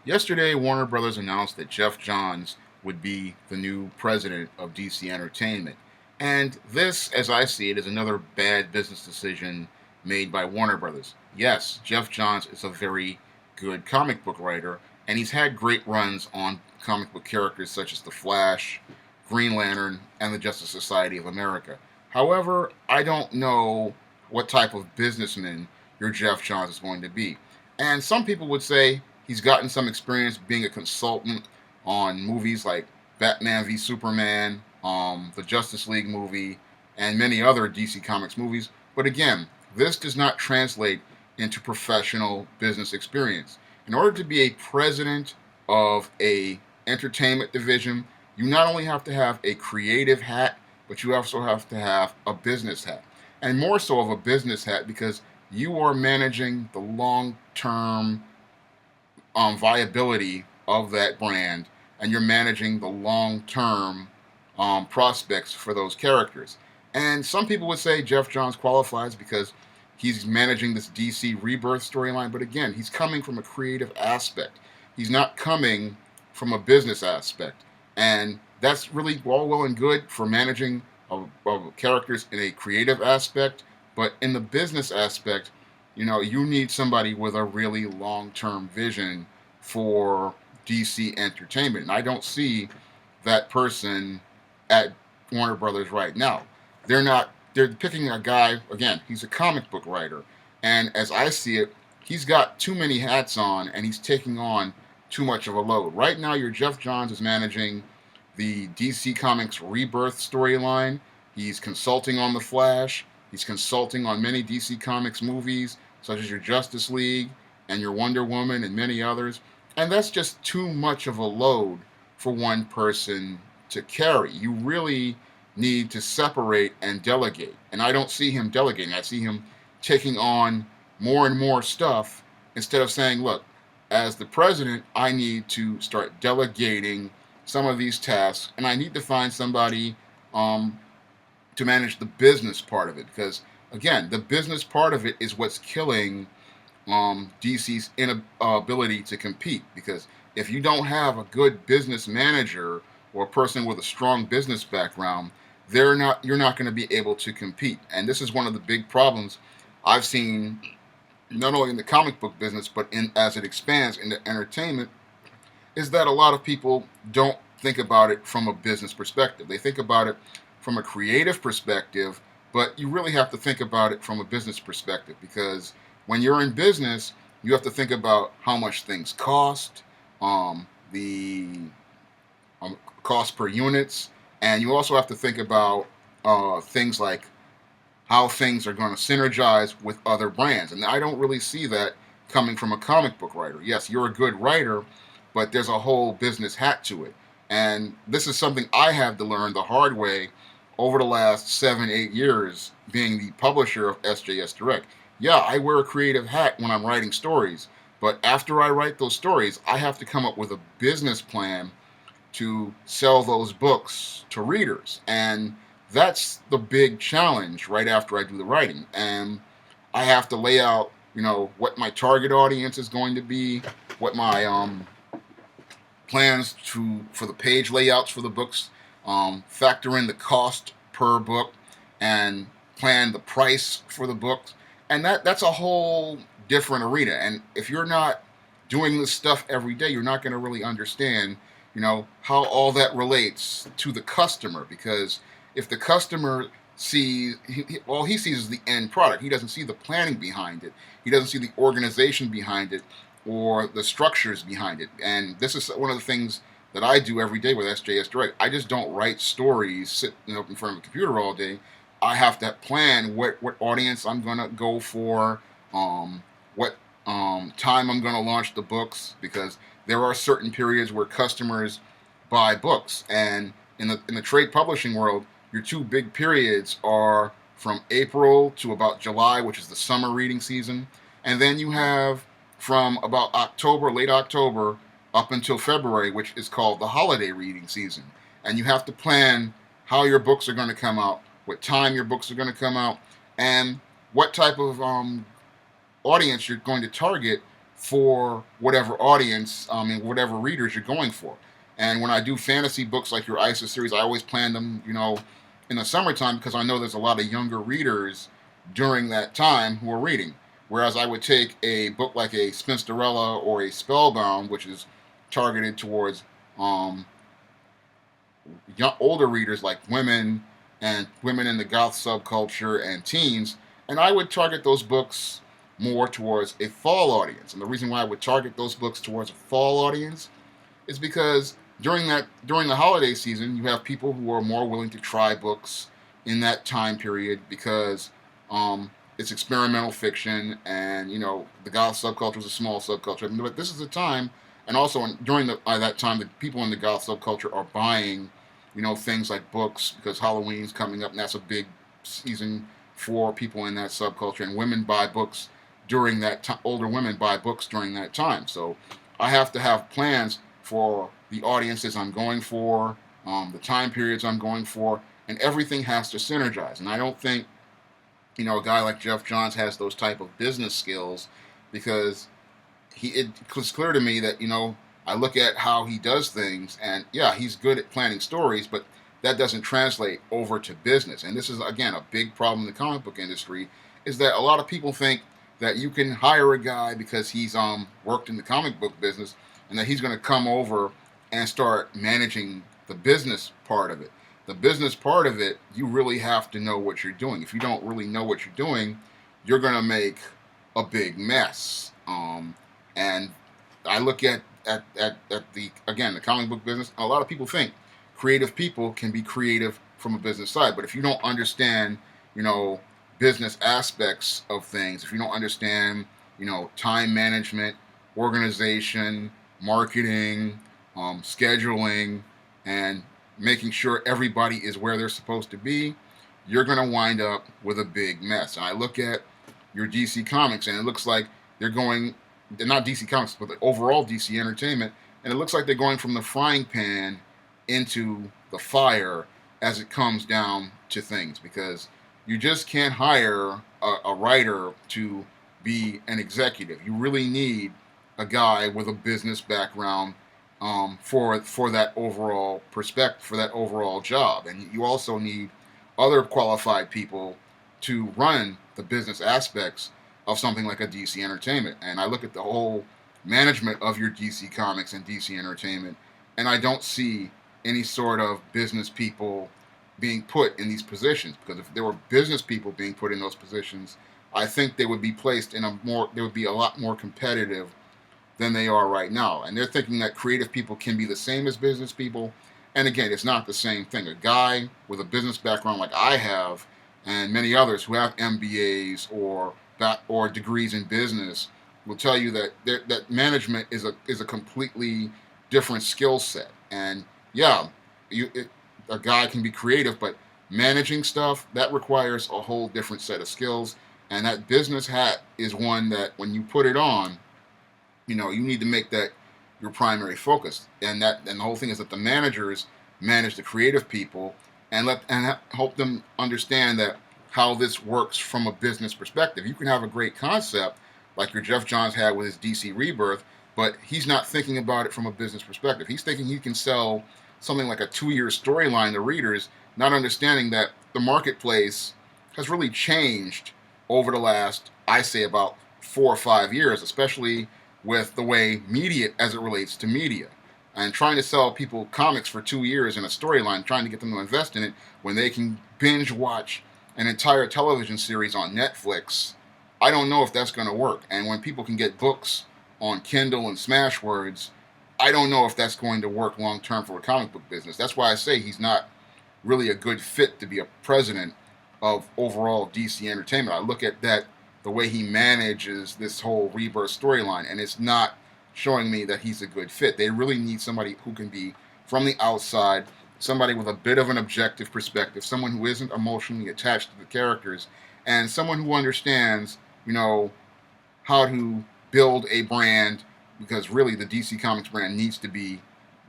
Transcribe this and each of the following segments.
Yesterday, Warner Brothers announced that Geoff Johns would be the new president of DC Entertainment. And this, as I see it, is another bad business decision made by Warner Brothers. Yes, Geoff Johns is a very good comic book writer, and he's had great runs on comic book characters such as The Flash, Green Lantern, and the Justice Society of America. However, I don't know what type of businessman your Geoff Johns is going to be. And some people would say he's gotten some experience being a consultant on movies like Batman v Superman, the Justice League movie, and many other DC Comics movies. But again, this does not translate into professional business experience. In order to be a president of a entertainment division, you not only have to have a creative hat, but you also have to have a business hat. And more so of a business hat because you are managing the long term viability of that brand, and you're managing the long term prospects for those characters. And some people would say Geoff Johns qualifies because he's managing this DC Rebirth storyline, but again, he's coming from a creative aspect. He's not coming from a business aspect. And that's really all well and good for managing characters in a creative aspect, but in the business aspect, you need somebody with a really long-term vision for DC Entertainment. And I don't see that person at Warner Brothers right now. They're picking a guy, again, he's a comic book writer. And as I see it, he's got too many hats on and he's taking on too much of a load. Right now, your Geoff Johns is managing the DC Comics Rebirth storyline. He's consulting on The Flash. He's consulting on many DC Comics movies, such as your Justice League and your Wonder Woman and many others. And that's just too much of a load for one person to carry. You really need to separate and delegate. And I don't see him delegating. I see him taking on more and more stuff instead of saying, look, as the president, I need to start delegating some of these tasks, and I need to find somebody to manage the business part of it. Because again, the business part of it is what's killing DC's inability to compete. Because if you don't have a good business manager or a person with a strong business background, you're not going to be able to compete. And this is one of the big problems I've seen, not only in the comic book business, but as it expands into entertainment, is that a lot of people don't think about it from a business perspective. They think about it from a creative perspective, but you really have to think about it from a business perspective because when you're in business, you have to think about how much things cost, the cost per units, and you also have to think about things like how things are going to synergize with other brands. And I don't really see that coming from a comic book writer. Yes, you're a good writer, but there's a whole business hat to it. And this is something I had to learn the hard way over the last 7, 8 years being the publisher of SJS Direct. Yeah, I wear a creative hat when I'm writing stories, but after I write those stories, I have to come up with a business plan to sell those books to readers. And that's the big challenge right after I do the writing. And I have to lay out, what my target audience is going to be, what my plans for the page layouts for the books, factor in the cost per book, and plan the price for the books. And that's a whole different arena. And if you're not doing this stuff every day, you're not going to really understand, how all that relates to the customer. Because if the customer sees, all he sees is the end product. He doesn't see the planning behind it. He doesn't see the organization behind it or the structures behind it. And this is one of the things that I do every day with SJS Direct. I just don't write stories sitting up in front of a computer all day. I have to plan what audience I'm going to go for, what time I'm going to launch the books, because there are certain periods where customers buy books. And in the trade publishing world, your two big periods are from April to about July, which is the summer reading season. And then you have from about October, late October, up until February, which is called the holiday reading season. And you have to plan how your books are going to come out, what time your books are going to come out, and what type of audience you're going to target for whatever audience and whatever readers you're going for. And when I do fantasy books like your ISIS series, I always plan them, in the summertime because I know there's a lot of younger readers during that time who are reading. Whereas I would take a book like a Spinsterella or a Spellbound, which is targeted towards um, older readers like women and women in the goth subculture and teens, and I would target those books more towards a fall audience. And the reason why I would target those books towards a fall audience is because during the holiday season, you have people who are more willing to try books in that time period because it's experimental fiction, and the goth subculture is a small subculture. But this is a time, and also during that time, the people in the goth subculture are buying, things like books because Halloween's coming up, and that's a big season for people in that subculture. And women buy books during that time. Older women buy books during that time. So I have to have plans for the audiences I'm going for, the time periods I'm going for, and everything has to synergize. And I don't think, a guy like Geoff Johns has those type of business skills because it's clear to me that, I look at how he does things, and yeah, he's good at planning stories, but that doesn't translate over to business. And this is, again, a big problem in the comic book industry, is that a lot of people think that you can hire a guy because he's worked in the comic book business and that he's going to come over and start managing the business part of it. The business part of it, you really have to know what you're doing. If you don't really know what you're doing, you're going to make a big mess. And I look at the comic book business. A lot of people think creative people can be creative from a business side, but if you don't understand, business aspects of things, if you don't understand, time management, organization, marketing, scheduling, and making sure everybody is where they're supposed to be, you're going to wind up with a big mess. And I look at your DC Comics, and it looks like they're not DC Comics, but the overall DC Entertainment, and it looks like they're going from the frying pan into the fire as it comes down to things, because you just can't hire a writer to be an executive. You really need a guy with a business background for that overall perspective, for that overall job. And you also need other qualified people to run the business aspects of something like a DC Entertainment. And I look at the whole management of your DC Comics and DC Entertainment, and I don't see any sort of business people being put in these positions, because if there were business people being put in those positions, I think they would be placed they would be a lot more competitive than they are right now. And they're thinking that creative people can be the same as business people. And again, it's not the same thing. A guy with a business background like I have, and many others who have MBAs or degrees in business, will tell you that that management is a completely different skill set. And yeah, a guy can be creative, but managing stuff, that requires a whole different set of skills. And that business hat is one that when you put it on, you need to make that your primary focus. And the whole thing is that the managers manage the creative people and help them understand that how this works from a business perspective. You can have a great concept like your Geoff Johns had with his DC Rebirth, but he's not thinking about it from a business perspective. He's thinking he can sell something like a 2-year storyline to readers, not understanding that the marketplace has really changed over the last, I say, about 4 or 5 years, especially with the way media, as it relates to media. And trying to sell people comics for 2 years in a storyline, trying to get them to invest in it when they can binge watch an entire television series on Netflix, I don't know if that's going to work. And when people can get books on Kindle and Smashwords, I don't know if that's going to work long term for a comic book business. That's why I say he's not really a good fit to be a president of overall DC Entertainment. I look at that, the way he manages this whole Rebirth storyline, and it's not showing me that he's a good fit. They really need somebody who can be from the outside, somebody with a bit of an objective perspective, someone who isn't emotionally attached to the characters, and someone who understands, how to build a brand, because really the DC Comics brand needs to be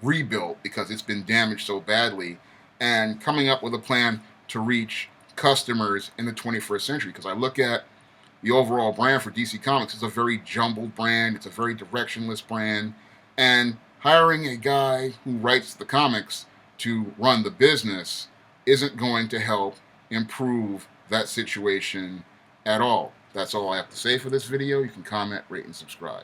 rebuilt because it's been damaged so badly, and coming up with a plan to reach customers in the 21st century. Because I look at the overall brand for DC Comics is a very jumbled brand. It's a very directionless brand. And hiring a guy who writes the comics to run the business isn't going to help improve that situation at all. That's all I have to say for this video. You can comment, rate, and subscribe.